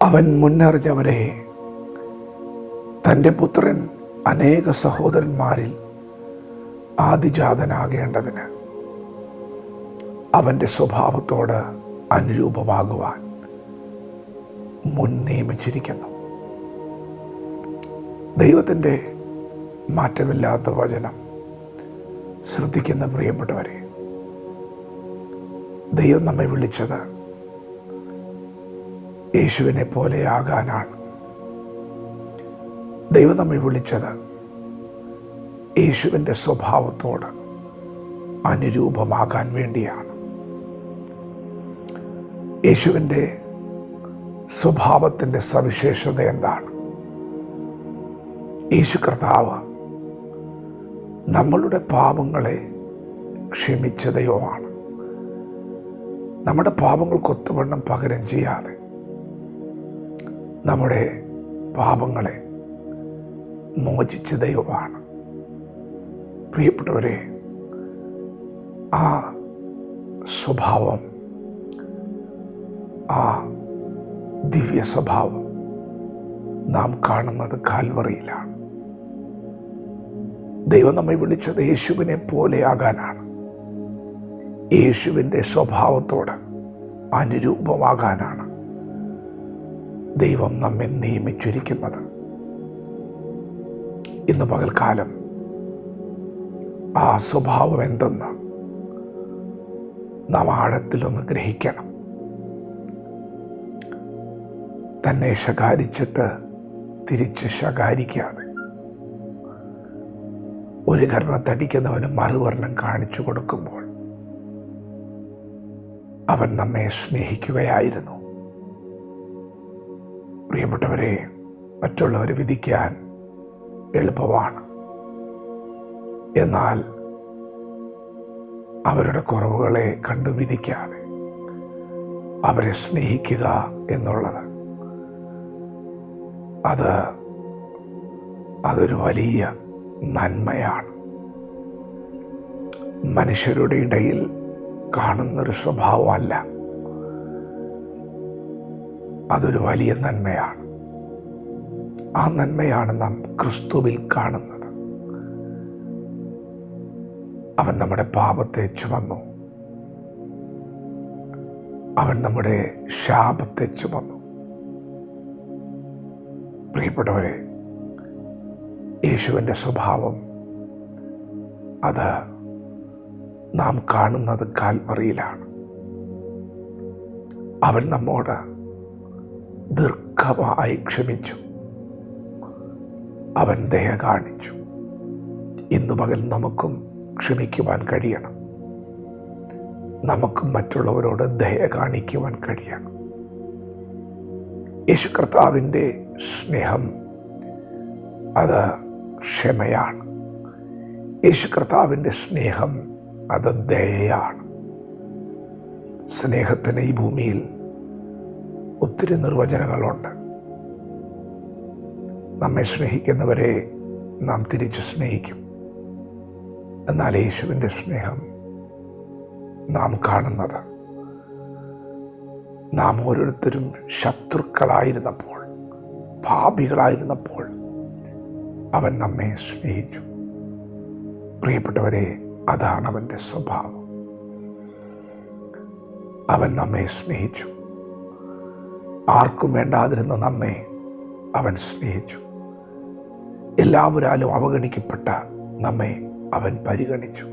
അവൻ മുന്നറിഞ്ഞവരെ തൻ്റെ പുത്രൻ അനേക സഹോദരന്മാരിൽ ആദിജാതനാകേണ്ടതിന് അവൻ്റെ സ്വഭാവത്തോട് അനുരൂപമാകുവാൻ മുൻ നിയമിച്ചിരിക്കുന്നു. ദൈവത്തിൻ്റെ മാറ്റമില്ലാത്ത വചനം ശ്രദ്ധിക്കുന്ന പ്രിയപ്പെട്ടവരെ, ദൈവം നമ്മെ വിളിച്ചത് യേശുവിനെ പോലെയാകാനാണ്. ദൈവം നമ്മെ വിളിച്ചത് യേശുവിൻ്റെ സ്വഭാവത്തോട് അനുരൂപമാകാൻ വേണ്ടിയാണ്. യേശുവിൻ്റെ സ്വഭാവത്തിൻ്റെ സവിശേഷത എന്താണ്? യേശു കർത്താവ് നമ്മളുടെ പാപങ്ങളെ ക്ഷമിച്ച ദൈവമാണ്. നമ്മുടെ പാപങ്ങൾക്കൊത്തവണ്ണം പകരം ചെയ്യാതെ നമ്മുടെ പാപങ്ങളെ മോചിച്ച ദൈവമാണ്. പ്രിയപ്പെട്ടവരെ, ആ സ്വഭാവം, ആ ദിവ്യ സ്വഭാവം നാം കാണുന്നത് കാൽവറിയിലാണ്. ദൈവം നമ്മെ വിളിച്ചത് യേശുവിനെ പോലെയാകാനാണ്. യേശുവിൻ്റെ സ്വഭാവത്തോട് അനുരൂപമാകാനാണ് ദൈവം നമ്മെ നിയമിച്ചിരിക്കുന്നത്. ഇന്ന് പകൽക്കാലം ആ സ്വഭാവം എന്തെന്ന് നാം ആഴത്തിലൊന്ന് ഗ്രഹിക്കണം. തന്നെ ശകാരിച്ചിട്ട് തിരിച്ച് ശകാരിക്കാതെ, ഒരു കർണത്തടിക്കുന്നവന് മറുവർണ്ണം കാണിച്ചു കൊടുക്കുമ്പോൾ അവൻ നമ്മെ സ്നേഹിക്കുകയായിരുന്നു. പ്രിയപ്പെട്ടവരെ, മറ്റുള്ളവരെ വിധിക്കാൻ എളുപ്പമാണ്. എന്നാൽ അവരുടെ കുറവുകളെ കണ്ടു വിധിക്കാതെ അവരെ സ്നേഹിക്കുക എന്നുള്ളത് അതൊരു വലിയ നന്മയാണ്. മനുഷ്യരുടെ ഇടയിൽ കാണുന്നൊരു സ്വഭാവമല്ല, അതൊരു വലിയ നന്മയാണ്. ആ നന്മയാണ് നാം ക്രിസ്തുവിൽ കാണുന്നത്. അവൻ നമ്മുടെ പാപത്തെ ചുമന്നു, അവൻ നമ്മുടെ ശാപത്തെ ചുമന്നു. പ്രിയപ്പെട്ടവരെ, യേശുവിൻ്റെ സ്വഭാവം അത് നാം കാണുന്നത് കാൽവറിയിലാണ്. അവൻ നമ്മോട് ദീർഘമായി ക്ഷമിച്ചു, അവൻ ദയ കാണിച്ചു. ഇന്നു പകൽ നമുക്കും ക്ഷമിക്കുവാൻ കഴിയണം. നമുക്കും മറ്റുള്ളവരോട് ദയ കാണിക്കുവാൻ കഴിയണം. യേശു കർത്താവിൻ്റെ സ്നേഹം അത് ക്ഷമയാണ്. യേശു കർത്താവിൻ്റെ സ്നേഹം അത് ദയയാണ്. സ്നേഹത്തിന് ഈ ഭൂമിയിൽ ഒത്തിരി നിർവചനങ്ങളുണ്ട്. നമ്മെ സ്നേഹിക്കുന്നവരെ നാം തിരിച്ച് സ്നേഹിക്കും. എന്നാൽ യേശുവിൻ്റെ സ്നേഹം നാം കാണുന്നത് നാം ഓരോരുത്തരും ശത്രുക്കളായിരുന്നപ്പോൾ, പാപികളായിരുന്നപ്പോൾ അവൻ നമ്മെ സ്നേഹിച്ചു. പ്രിയപ്പെട്ടവരെ, അതാണ് അവൻ്റെ സ്വഭാവം. അവൻ നമ്മെ സ്നേഹിച്ചു. ആർക്കും വേണ്ടാതിരുന്ന നമ്മെ അവൻ സ്നേഹിച്ചു. എല്ലാവരാലും അവഗണിക്കപ്പെട്ട നമ്മെ അവൻ പരിഗണിച്ചു.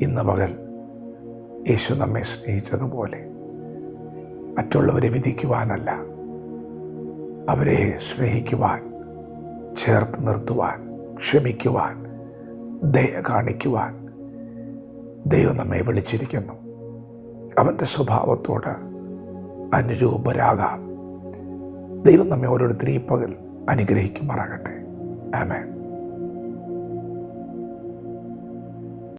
ഇന്ന് പകൽ യേശു നമ്മെ സ്നേഹിച്ചതുപോലെ മറ്റുള്ളവരെ വിധിക്കുവാനല്ല, അവരെ സ്നേഹിക്കുവാൻ, ചേർത്ത് നിർത്തുവാൻ, ക്ഷമിക്കുവാൻ, ദയ കാണിക്കുവാൻ ദൈവം നമ്മെ വിളിച്ചിരിക്കുന്നു. അവൻ്റെ സ്വഭാവത്തോട് അനുരൂപരാകാം. ദൈവം നമ്മെ ഓരോരുത്തരെയും പകൽ അനുഗ്രഹിക്കുമാറാകട്ടെ. ആമേൻ.